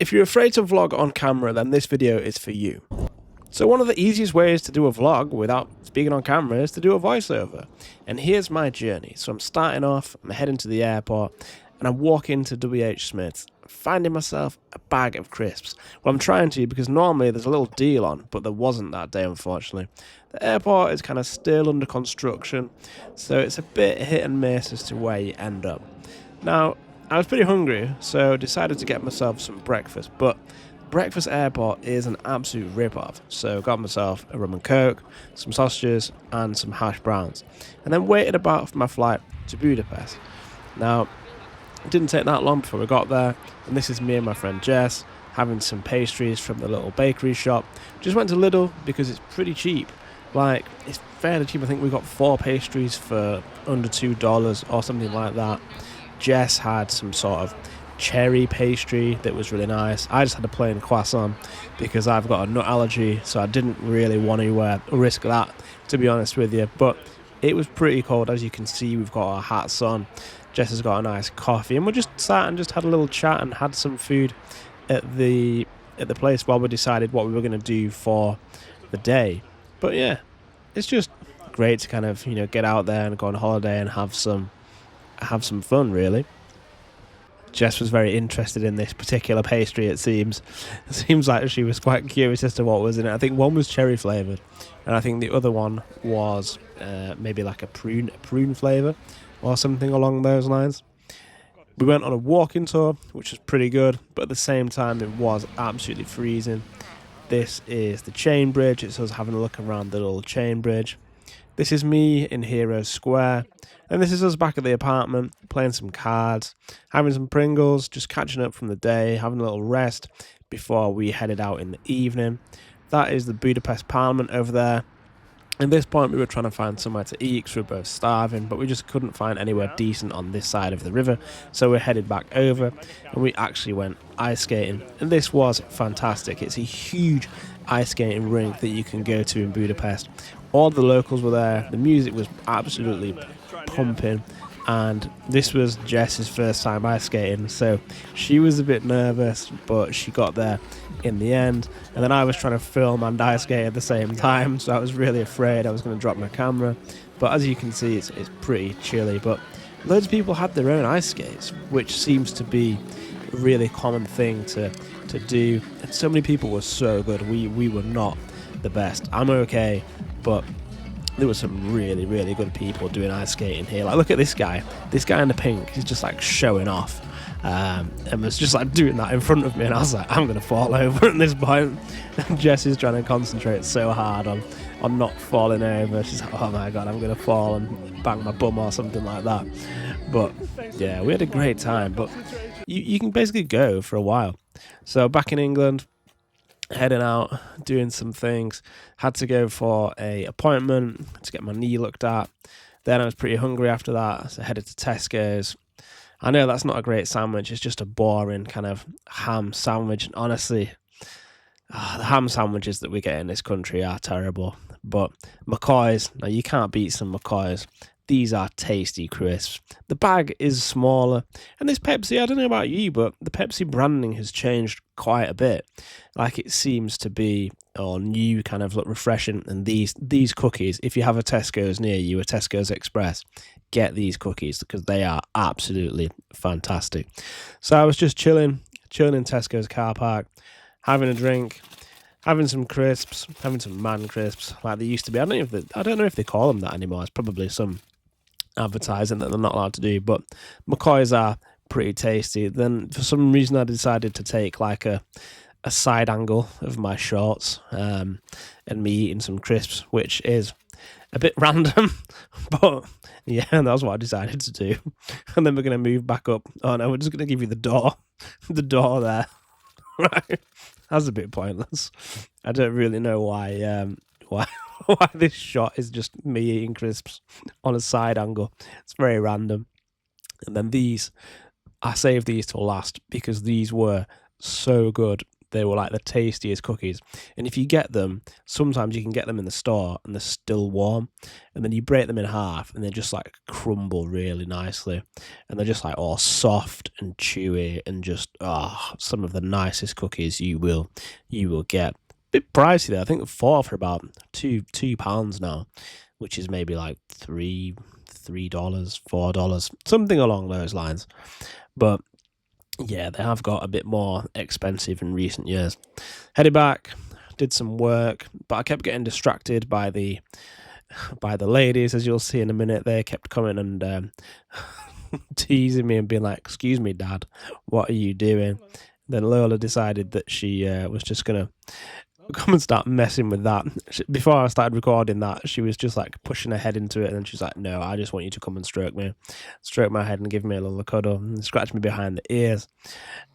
If you're afraid to vlog on camera, then this video is for you. So one of the easiest ways to do a vlog without speaking on camera is to do a voiceover. And here's my journey. So I'm starting off, I'm heading to the airport, and I'm walking to WH Smith's, finding myself a bag of crisps. Well, I'm trying to, because normally there's a little deal on, but there wasn't that day, unfortunately. The airport is kind of still under construction, so it's a bit hit and miss as to where you end up. Now, I was pretty hungry, so decided to get myself some breakfast, but breakfast airport is an absolute rip-off, so got myself a rum and coke, some sausages and some hash browns, and then waited about for my flight to Budapest. Now, it didn't take that long before we got there, and this is me and my friend Jess having some pastries from the little bakery shop. Just went to Lidl because it's pretty cheap. Like, it's fairly cheap. I think we got 4 pastries for under $2 or something like that. Jess had some sort of cherry pastry that was really nice. I just had a plain croissant because I've got a nut allergy, so I didn't really want to risk that, to be honest with you. But it was pretty cold. As you can see, we've got our hats on. Jess has got a nice coffee, and we just sat and just had a little chat and had some food at the place while we decided what we were going to do for the day. But yeah, it's just great to kind of, get out there and go on holiday and have some fun, really. Jess was very interested in this particular pastry, it seems. It seems like she was quite curious as to what was in it. I think one was cherry flavoured, and I think the other one was maybe like a prune flavour or something along those lines. We went on a walking tour, which was pretty good, but at the same time it was absolutely freezing. This is the chain bridge. It's us having a look around the little chain bridge. This is me in Heroes Square, and this is us back at the apartment, playing some cards, having some Pringles, just catching up from the day, having a little rest before we headed out in the evening. That is the Budapest Parliament over there. At this point, we were trying to find somewhere to eat because we were both starving, but we just couldn't find anywhere decent on this side of the river, so we headed back over, and we actually went ice skating, and this was fantastic. It's a huge ice skating rink that you can go to in Budapest. All the locals were there, the music was absolutely pumping, and this was Jess's first time ice skating, so she was a bit nervous, but she got there in the end. And then I was trying to film and ice skate at the same time, so I was really afraid I was going to drop my camera. But as you can see, it's pretty chilly, but loads of people had their own ice skates, which seems to be a really common thing to do, and so many people were so good. We were not the best. I'm okay, but there were some really, really good people doing ice skating here. Like, look at this guy in the pink. He's just like showing off, and was just like doing that in front of me, and I was like, I'm gonna fall over at this point. And Jess is trying to concentrate so hard on not falling over. She's like, oh my god, I'm gonna fall and bang my bum or something like that. But yeah, we had a great time. But you can basically go for a while. So back in England, heading out, doing some things, had to go for a appointment to get my knee looked at. Then I was pretty hungry after that, so headed to Tesco's. I know that's not a great sandwich, it's just a boring kind of ham sandwich. And honestly, the ham sandwiches that we get in this country are terrible. But McCoy's, now you can't beat some McCoy's. These are tasty crisps. The bag is smaller. And this Pepsi, I don't know about you, but the Pepsi branding has changed quite a bit. Like, it seems to be all new, kind of look refreshing. And these cookies, if you have a Tesco's near you, a Tesco's Express, get these cookies because they are absolutely fantastic. So I was just chilling in Tesco's car park, having a drink, having some crisps, having some man crisps like they used to be. I don't know if they call them that anymore. It's probably some advertising that they're not allowed to do, but McCoy's are pretty tasty. Then for some reason I decided to take like a side angle of my shorts and me eating some crisps, which is a bit random, but yeah, that's what I decided to do. And then we're going to move back up. Oh no, we're just going to give you the door there. Right, that's a bit pointless. I don't really know why why this shot is just me eating crisps on a side angle. It's very random. And then I saved these till last because these were so good. they were like the tastiest cookies. And if you get them, sometimes you can get them in the store and they're still warm, and then you break them in half and they just like crumble really nicely, and they're just like all soft and chewy and just some of the nicest cookies you will get. Bit pricey though. I think 4 for about £2 now, which is maybe like $3, $4, something along those lines. But yeah, they have got a bit more expensive in recent years. Headed back, did some work, but I kept getting distracted by the ladies, as you'll see in a minute. They kept coming and teasing me and being like, "Excuse me, Dad, what are you doing?" Then Lola decided that she was just gonna come and start messing with that. Before I started recording that, she was just like pushing her head into it, and then she's like, "No, I just want you to come and stroke my head and give me a little cuddle and scratch me behind the ears."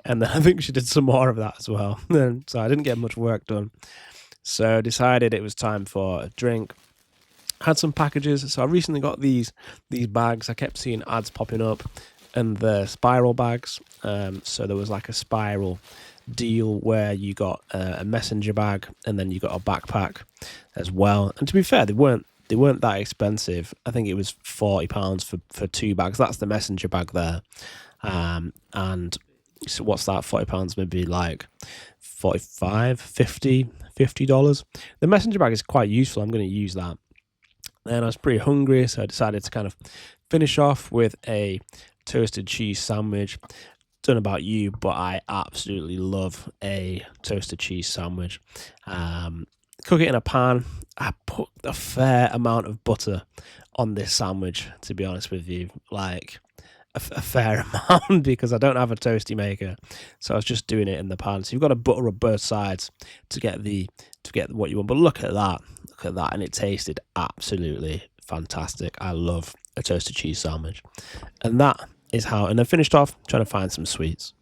And then I think she did some more of that as well. So I didn't get much work done. So I decided it was time for a drink. Had some packages. So I recently got these bags. I kept seeing ads popping up, and the spiral bags. So there was like a spiral deal where you got a messenger bag and then you got a backpack as well. And to be fair, they weren't that expensive. I think it was £40 for 2 bags. That's the messenger bag there. And so what's that? £40, maybe like $50. The messenger bag is quite useful. I'm going to use that. And I was pretty hungry, so I decided to kind of finish off with a toasted cheese sandwich. Don't know about you, but I absolutely love a toasted cheese sandwich. Cook it in a pan. I put a fair amount of butter on this sandwich, to be honest with you, like a fair amount, because I don't have a toasty maker, so I was just doing it in the pan. So you've got to butter up both sides to get what you want. But look at that, and it tasted absolutely fantastic. I love a toasted cheese sandwich, and that is how. And I finished off trying to find some sweets,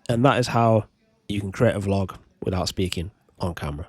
and that is how you can create a vlog without speaking on camera.